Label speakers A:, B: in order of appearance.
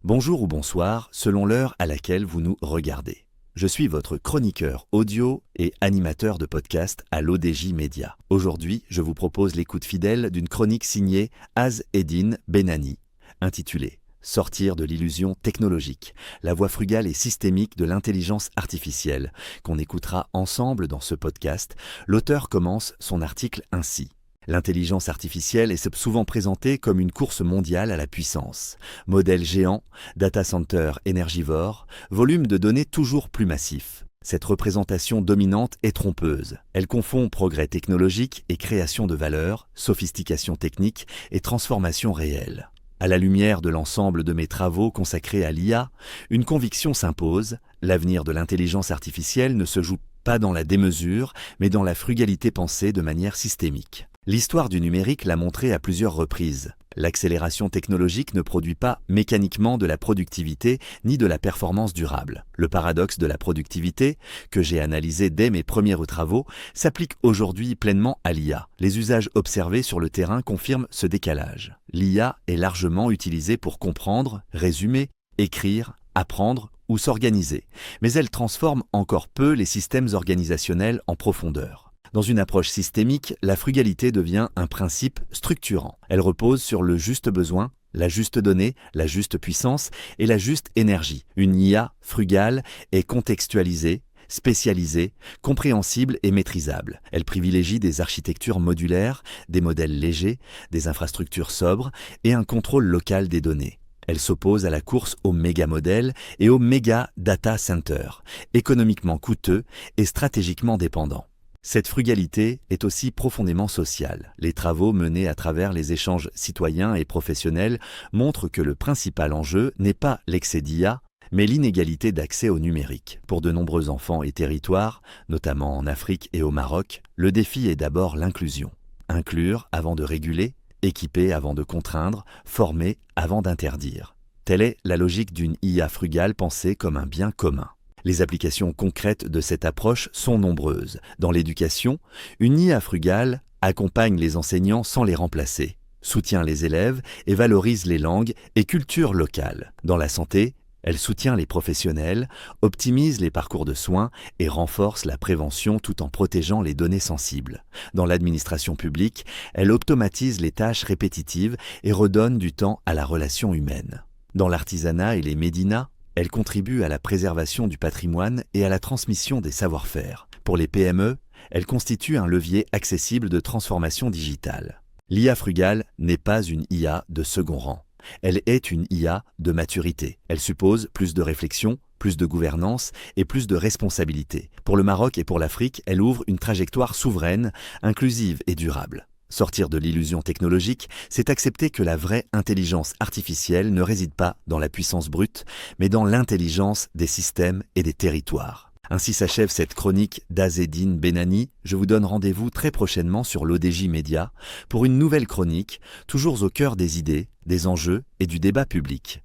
A: Bonjour ou bonsoir, selon l'heure à laquelle vous nous regardez. Je suis votre chroniqueur audio et animateur de podcast à l'ODJ Média. Aujourd'hui, je vous propose l'écoute fidèle d'une chronique signée Az Eddine Benani, intitulée « Sortir de l'illusion technologique, la voie frugale et systémique de l'intelligence artificielle » qu'on écoutera ensemble dans ce podcast. L'auteur commence son article ainsi. L'intelligence artificielle est souvent présentée comme une course mondiale à la puissance. Modèles géants, data centers énergivores, volume de données toujours plus massifs. Cette représentation dominante est trompeuse. Elle confond progrès technologique et création de valeur, sophistication technique et transformation réelle. À la lumière de l'ensemble de mes travaux consacrés à l'IA, une conviction s'impose, l'avenir de l'intelligence artificielle ne se joue pas dans la démesure, mais dans la frugalité pensée de manière systémique. L'histoire du numérique l'a montré à plusieurs reprises. L'accélération technologique ne produit pas mécaniquement de la productivité ni de la performance durable. Le paradoxe de la productivité, que j'ai analysé dès mes premiers travaux, s'applique aujourd'hui pleinement à l'IA. Les usages observés sur le terrain confirment ce décalage. L'IA est largement utilisée pour comprendre, résumer, écrire, apprendre ou s'organiser, mais elle transforme encore peu les systèmes organisationnels en profondeur. Dans une approche systémique, la frugalité devient un principe structurant. Elle repose sur le juste besoin, la juste donnée, la juste puissance et la juste énergie. Une IA frugale est contextualisée, spécialisée, compréhensible et maîtrisable. Elle privilégie des architectures modulaires, des modèles légers, des infrastructures sobres et un contrôle local des données. Elle s'oppose à la course aux méga-modèles et aux méga-data centers, économiquement coûteux et stratégiquement dépendants. Cette frugalité est aussi profondément sociale. Les travaux menés à travers les échanges citoyens et professionnels montrent que le principal enjeu n'est pas l'excès d'IA, mais l'inégalité d'accès au numérique. Pour de nombreux enfants et territoires, notamment en Afrique et au Maroc, le défi est d'abord l'inclusion. Inclure avant de réguler, équiper avant de contraindre, former avant d'interdire. Telle est la logique d'une IA frugale pensée comme un bien commun. Les applications concrètes de cette approche sont nombreuses. Dans l'éducation, une IA frugale accompagne les enseignants sans les remplacer, soutient les élèves et valorise les langues et cultures locales. Dans la santé, elle soutient les professionnels, optimise les parcours de soins et renforce la prévention tout en protégeant les données sensibles. Dans l'administration publique, elle automatise les tâches répétitives et redonne du temps à la relation humaine. Dans l'artisanat et les médias, elle contribue à la préservation du patrimoine et à la transmission des savoir-faire. Pour les PME, elle constitue un levier accessible de transformation digitale. L'IA frugale n'est pas une IA de second rang. Elle est une IA de maturité. Elle suppose plus de réflexion, plus de gouvernance et plus de responsabilité. Pour le Maroc et pour l'Afrique, elle ouvre une trajectoire souveraine, inclusive et durable. Sortir de l'illusion technologique, c'est accepter que la vraie intelligence artificielle ne réside pas dans la puissance brute, mais dans l'intelligence des systèmes et des territoires. Ainsi s'achève cette chronique d'Az Eddine Benani. Je vous donne rendez-vous très prochainement sur l'ODJ Média pour une nouvelle chronique, toujours au cœur des idées, des enjeux et du débat public.